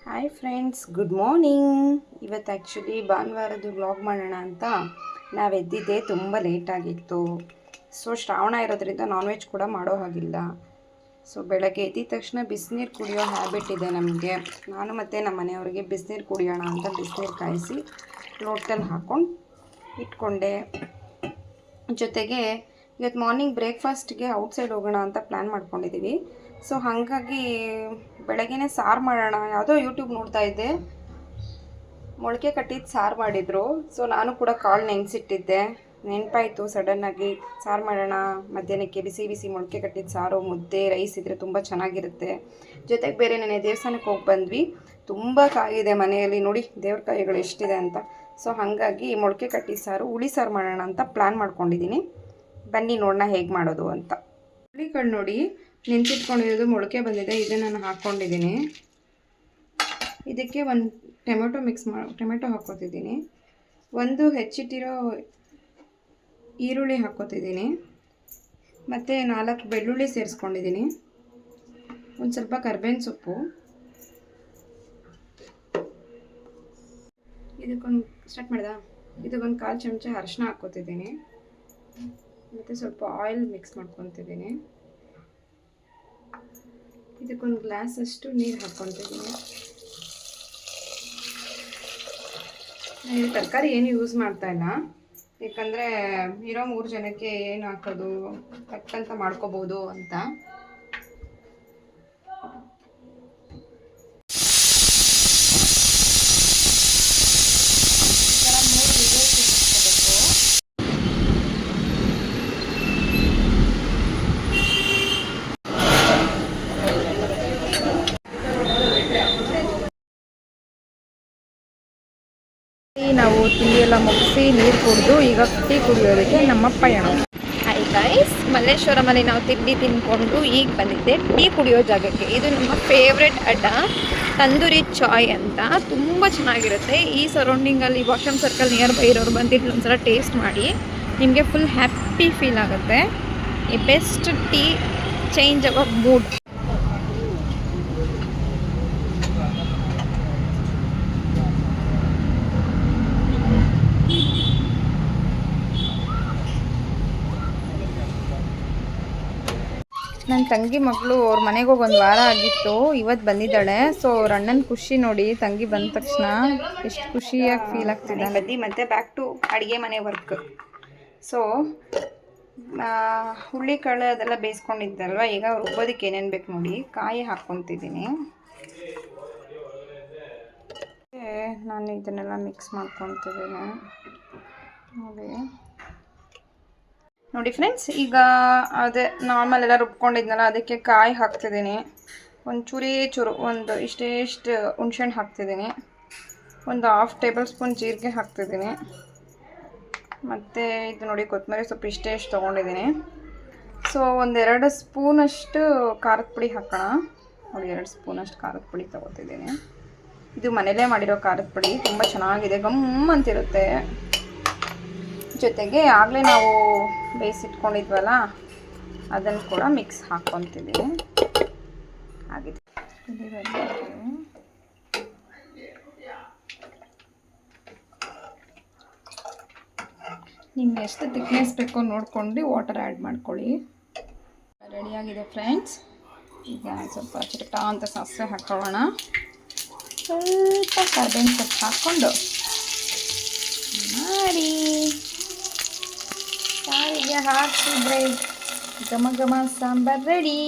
Hi friends, good morning. ಇವತ್ತು actually ಭಾನುವಾರದ್ದು vlog ಮಾಡೋಣ ಅಂತ ನಾವು ಎದ್ದಿದ್ದೆ ತುಂಬ ಲೇಟಾಗಿತ್ತು. ಸೊ ಶ್ರಾವಣ ಇರೋದ್ರಿಂದ ನಾನ್ ವೆಜ್ ಕೂಡ ಮಾಡೋ ಹಾಗಿಲ್ಲ. ಸೊ ಬೆಳಗ್ಗೆ ಎದ್ದಿದ ತಕ್ಷಣ ಬಿಸಿನೀರು ಕುಡಿಯೋ ಹ್ಯಾಬಿಟ್ ಇದೆ ನಮಗೆ. ನಾನು ಮತ್ತು ನಮ್ಮ ಮನೆಯವ್ರಿಗೆ ಬಿಸಿನೀರು ಕುಡಿಯೋಣ ಅಂತ ಬಿಸಿನೀರು ಕಾಯಿಸಿ ಲೋಟದಲ್ಲಿ ಹಾಕ್ಕೊಂಡು ಇಟ್ಕೊಂಡೆ. ಜೊತೆಗೆ ಇವತ್ತು ಮಾರ್ನಿಂಗ್ ಬ್ರೇಕ್ಫಾಸ್ಟ್ಗೆ ಔಟ್ಸೈಡ್ ಹೋಗೋಣ ಅಂತ ಪ್ಲ್ಯಾನ್ ಮಾಡ್ಕೊಂಡಿದ್ದೀವಿ. ಸೊ ಹಾಗಾಗಿ ಬೆಳಗ್ಗೆನೇ ಸಾರು ಮಾಡೋಣ, ಯಾವುದೋ ಯೂಟ್ಯೂಬ್ ನೋಡ್ತಾ ಇದ್ದೆ, ಮೊಳಕೆ ಕಟ್ಟಿದ್ದು ಸಾರು ಮಾಡಿದರು. ಸೊ ನಾನು ಕೂಡ ಕಾಳು ನೆನೆಸಿಟ್ಟಿದ್ದೆ, ನೆನಪಾಯಿತು ಸಡನ್ನಾಗಿ ಸಾರು ಮಾಡೋಣ. ಮಧ್ಯಾಹ್ನಕ್ಕೆ ಬಿಸಿ ಬಿಸಿ ಮೊಳಕೆ ಕಟ್ಟಿದ ಸಾರು, ಮುದ್ದೆ, ರೈಸ್ ಇದ್ದರೆ ತುಂಬ ಚೆನ್ನಾಗಿರುತ್ತೆ. ಜೊತೆಗೆ ಬೇರೆ ನೆನೆ ದೇವಸ್ಥಾನಕ್ಕೆ ಹೋಗಿ ಬಂದ್ವಿ. ತುಂಬ ಕಾಯಿದೆ ಮನೆಯಲ್ಲಿ, ನೋಡಿ ದೇವ್ರ ಕಾಯಿಗಳು ಎಷ್ಟಿದೆ ಅಂತ. ಸೊ ಹಾಗಾಗಿ ಮೊಳಕೆ ಕಟ್ಟಿದ ಸಾರು, ಹುಳಿ ಸಾರು ಮಾಡೋಣ ಅಂತ ಪ್ಲ್ಯಾನ್ ಮಾಡ್ಕೊಂಡಿದ್ದೀನಿ. ಬನ್ನಿ ನೋಡೋಣ ಹೇಗೆ ಮಾಡೋದು ಅಂತ. ಹುಳಿಗಳು ನೋಡಿ ನೆನೆಸಿಟ್ಕೊಂಡಿರೋದು ಮೊಳಕೆ ಬಂದಿದೆ, ಇದನ್ನು ನಾನು ಹಾಕ್ಕೊಂಡಿದ್ದೀನಿ. ಇದಕ್ಕೆ ಒಂದು ಟೊಮೆಟೊ ಹಾಕ್ಕೊತಿದ್ದೀನಿ, ಒಂದು ಹೆಚ್ಚಿಟ್ಟಿರೋ ಈರುಳ್ಳಿ ಹಾಕ್ಕೊತಿದ್ದೀನಿ, ಮತ್ತು 4 ಬೆಳ್ಳುಳ್ಳಿ ಸೇರಿಸ್ಕೊಂಡಿದ್ದೀನಿ, ಒಂದು ಸ್ವಲ್ಪ ಕರ್ಬೇವಿನ ಸೊಪ್ಪು, ಇದಕ್ಕೊಂದು ಇದಕ್ಕೊಂದು 1/4 ಚಮಚ ಅರಿಶಿನ ಹಾಕ್ಕೊತಿದ್ದೀನಿ, ಮತ್ತು ಸ್ವಲ್ಪ ಆಯಿಲ್ ಮಿಕ್ಸ್ ಮಾಡ್ಕೊತಿದ್ದೀನಿ. ಇದಕ್ಕೊಂದು ಗ್ಲಾಸಷ್ಟು ನೀರು ಹಾಕ್ಕೊತಿದ್ದೀನಿ. ನಾನು ತರಕಾರಿ ಏನು ಯೂಸ್ ಮಾಡ್ತಾಯಿಲ್ಲ, ಯಾಕಂದರೆ ಇರೋ 3 ಜನಕ್ಕೆ ಏನು ಹಾಕೋದು ತಕ್ಕಂತ ಮಾಡ್ಕೋಬೋದು ಅಂತ. ನಾವು ತಿಂಡಿ ಎಲ್ಲ ಮುಗಿಸಿ ನೀರು ಕುಡಿದು ಈಗ ಟೀ ಕುಡಿಯೋದಕ್ಕೆ ನಮ್ಮ ಪಯಣ. ಹಾಯ್ ಗೈಸ್, ಮಲ್ಲೇಶ್ವರಮಲ್ಲಿ ನಾವು ತಿಂಡಿ ತಿಂದ್ಕೊಂಡು ಈಗ ಬಂದಿದ್ದೆ ಟೀ ಕುಡಿಯೋ ಜಾಗಕ್ಕೆ. ಇದು ನಮ್ಮ ಫೇವ್ರೆಟ್ ಅಡ್ಡ, ತಂದೂರಿ ಚಾಯ್ ಅಂತ. ತುಂಬ ಚೆನ್ನಾಗಿರುತ್ತೆ. ಈ ಸರೌಂಡಿಂಗಲ್ಲಿ ವಾಶ್ರೂಮ್ ಸರ್ಕಲ್ ನಿಯರ್ ಬೈ ಇರೋರು ಬಂದಿದ್ದು ಒಂದ್ಸಲ ಟೇಸ್ಟ್ ಮಾಡಿ, ನಿಮಗೆ ಫುಲ್ ಹ್ಯಾಪಿ ಫೀಲ್ ಆಗುತ್ತೆ. ಈ best tea change our mood. ನನ್ನ ತಂಗಿ ಮಗಳು ಅವ್ರ ಮನೆಗೆ ಹೋಗಿ 1 ವಾರ ಆಗಿತ್ತು, ಇವತ್ತು ಬಂದಿದ್ದಾಳೆ. ಸೊ ಅವ್ರ ಅಣ್ಣನ ಖುಷಿ ನೋಡಿ, ತಂಗಿ ಬಂದ ತಕ್ಷಣ ಎಷ್ಟು ಖುಷಿಯಾಗಿ ಫೀಲ್ ಆಗ್ತಿದೆ. ಮತ್ತು ಬ್ಯಾಕ್ ಟು ಅಡುಗೆ ಮನೆ ವರ್ಕ್. ಸೊ ಹುಳ್ಳಿಕಾಳು ಅದೆಲ್ಲ ಬೇಯಿಸ್ಕೊಂಡಿದ್ದಲ್ವ, ಈಗ ರುಬ್ಬೋದಕ್ಕೆ ಏನೇನು ಬೇಕು ನೋಡಿ. ಕಾಯಿ ಹಾಕ್ಕೊತಿದ್ದೀನಿ, ನಾನು ಇದನ್ನೆಲ್ಲ ಮಿಕ್ಸ್ ಮಾಡ್ಕೊತಿದ್ದೀನಿ ನೋಡಿ ಫ್ರೆಂಡ್ಸ್. ಈಗ ಅದೇ ನಾರ್ಮಲ್ ಎಲ್ಲ ರುಬ್ಕೊಂಡಿದ್ನಲ್ಲ, ಅದಕ್ಕೆ ಕಾಯಿ ಹಾಕ್ತಿದ್ದೀನಿ. ಒಂದು ಚೂರು ಇಷ್ಟು ಹುಣ್ಸೆಹಣ್ಣು ಹಾಕ್ತಿದ್ದೀನಿ, ಒಂದು 1/2 ಟೇಬಲ್ ಸ್ಪೂನ್ ಜೀರಿಗೆ ಹಾಕ್ತಿದ್ದೀನಿ, ಮತ್ತು ಇದು ನೋಡಿ ಕೊತ್ತಂಬರಿ ಸೊಪ್ಪು ಇಷ್ಟು ತೊಗೊಂಡಿದ್ದೀನಿ. ಸೊ 1-2 ಸ್ಪೂನಷ್ಟು ಖಾರದ ಪುಡಿ ಹಾಕೋಣ. ನೋಡಿ 2 ಸ್ಪೂನಷ್ಟು ಖಾರದ ಪುಡಿ ತೊಗೋತಿದ್ದೀನಿ. ಇದು ಮನೇಲೇ ಮಾಡಿರೋ ಖಾರದ ಪುಡಿ, ತುಂಬ ಚೆನ್ನಾಗಿದೆ, ಗಮ್ ಅಂತಿರುತ್ತೆ. ಜೊತೆಗೆ ಆಗಲೇ ನಾವು ಬೇಯಿಸಿಟ್ಕೊಂಡಿದ್ವಲ್ಲ, ಅದನ್ನು ಕೂಡ ಮಿಕ್ಸ್ ಹಾಕ್ಕೊತಿದ್ದೀನಿ. ಆಗಿದೆ. ನಿಮ್ಗೆ ಎಷ್ಟು ಥಿಕ್ನೆಸ್ ಬೇಕೋ ನೋಡ್ಕೊಂಡು ವಾಟರ್ ಆ್ಯಡ್ ಮಾಡ್ಕೊಳ್ಳಿ. ರೆಡಿಯಾಗಿದೆ ಫ್ರೆಂಡ್ಸ್. ಈಗ ಸ್ವಲ್ಪ ಚಿಟ ಅಂತ ಸಾಸಿವೆ ಹಾಕೊಳ್ಳೋಣ, ಸ್ವಲ್ಪ ಕರ್ಬೇವಿನ ಸೊಪ್ಪು ಹಾಕ್ಕೊಂಡು ಮಾಡಿ ಸಾರಿಗೆ ಹಾಕಿದ್ರೆ ಘಮ ಘಮ ಸಾಂಬಾರ್ ರೆಡಿ.